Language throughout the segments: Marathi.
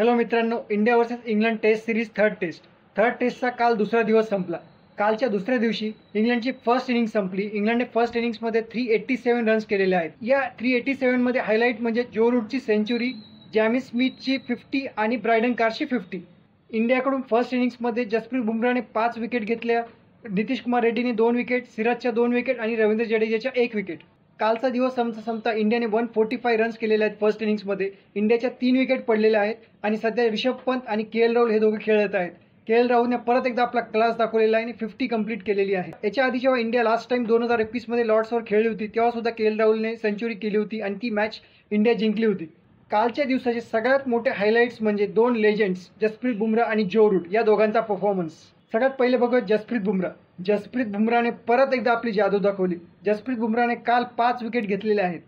हॅलो मित्रांनो, India versus England test series third टेस्टचा काल दुसरा दिवस संपला। कालच्या दुसऱ्या दिवशी इंग्लंडची फर्स्ट इनिंग संपली। इंग्लंडने फर्स्ट इनिंग्समध्ये 387 रन्स केलेले आहेत। या 387 मध्ये हायलाईट म्हणजे जो रूटची सेंचुरी, जॅमी स्मिथची 50 आणि ब्रायडन कारची 50। इंडियाकडून फर्स्ट इनिंग्समध्ये जसप्रीत बुमराहने 5 विकेट घेतल्या, नितीश कुमार रेड्डीने 2 विकेट, सिराजच्या 2 विकेट आणि रवींद्र जडेजाच्या 1 विकेट। कालचा दिवस संपता इंडियाने 145 रन्स केलेले आहेत। फर्स्ट इनिंग्समध्ये इंडियाच्या 3 विकेट पडलेल्या आहेत आणि सध्या ऋषभ पंत आणि के.एल. राहुल हे दोघे खेळत आहेत। के.एल. राहुलने परत एकदा आपला क्लास दाखवलेला आहे आणि 50 कंप्लीट केलेली आहे। याच्या आधी जेव्हा इंडिया लास्ट टाइम 2021 मध्ये लॉर्ड्सवर खेळली होती तेव्हा सुद्धा के.एल. राहुलने सेंचुरी केली होती आणि ती मॅच इंडिया जिंकली होती। कालच्या दिवसाचे सगळ्यात मोठे हायलाइट्स म्हणजे 2 लेजेंड्स जसप्रीत बुमराह आणि जो रूट या दोघांचा परफॉर्मन्स। सगळ्यात पहिले बघूया जसप्रीत बुमराह। जसप्रीत बुमराहने परत एकदा आपली जादू दाखवली। जसप्रीत बुमराहने काल 5 विकेट घेतलेले आहेत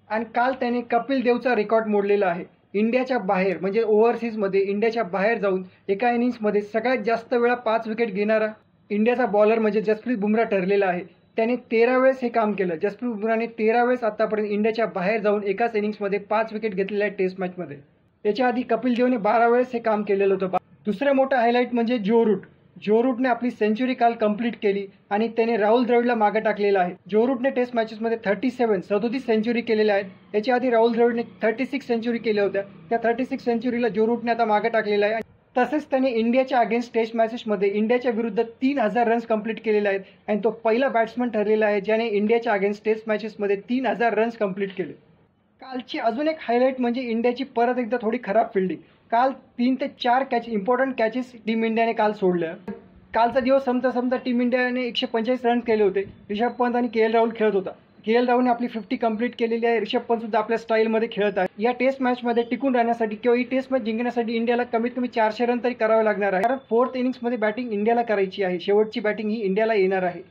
आणि काल त्याने कपिल देवचा रेकॉर्ड मोडलेला आहे। इंडियाच्या बाहेर म्हणजे ओव्हरसीजमध्ये इंडियाच्या बाहेर जाऊन एका इनिंग्समध्ये सगळ्यात जास्त वेळा 5 विकेट घेणारा इंडियाचा बॉलर म्हणजे जसप्रीत बुमराह ठरलेला आहे। त्याने 13 वेळेस हे काम केलं। जसप्रीत बुमराहने 13 वेळेस आतापर्यंत इंडियाच्या बाहेर जाऊन एकाच इनिंग्समध्ये 5 विकेट घेतलेले आहेत टेस्ट मॅचमध्ये। याच्या आधी कपिल देवने 12 वेळेस हे काम केलेलं होतं। दुसरं मोठं हायलाईट म्हणजे जो रूट। जो रूटने आपली सेंचुरी काल कंप्लीट केली आणि त्याने राहुल द्रविडला मागे टाकलेला आहे। जो रूटने टेस्ट मॅचेसमध्ये 37 सेंचुरी केलेल्या आहेत। याच्या आधी राहुल द्रविडने 36 सेंचुरी केल्या होत्या। त्या 36 सेंचुरीला जो रूटने आता मागे टाकलेला आहे। तसेच त्याने इंडियाच्या अगेन्स्ट टेस्ट मॅचेसमध्ये इंडियाच्या विरुद्ध 3000 रन्स कंप्लीट केलेले आहेत आणि तो पहिला बॅट्समन ठरलेला आहे ज्याने इंडियाच्या अगेन्स्ट टेस्ट मॅचेसमध्ये 3000 रन्स कंप्लीट केले। कालची अजून एक हायलाईट म्हणजे इंडियाची परत एकदा थोडी खराब फिल्डिंग। काल 3 ते 4 इम्पॉर्टंट कॅचेस टीम इंडियाने काल सोडल्या। कालचा दिवस संपता टीम इंडियाने 145 रन्स केले होते। ऋषभ पंत आणि के.एल. राहुल खेळत होता। के.एल. राहुलने आपली 50 कंप्लीट केलेली आहे। ऋषभ पंत सुद्धा आपल्या स्टाईलमध्ये खेळत आहे। या टेस्ट मॅचमध्ये टिकून राहण्यासाठी किंवा ही टेस्ट मॅच जिंकण्यासाठी इंडियाला कमीत कमी 400 रन तरी करावे लागणार आहे, कारण 4th इनिंग्समध्ये बॅटिंग इंडियाला करायची आहे। शेवटची बॅटिंग ही इंडियाला येणार आहे।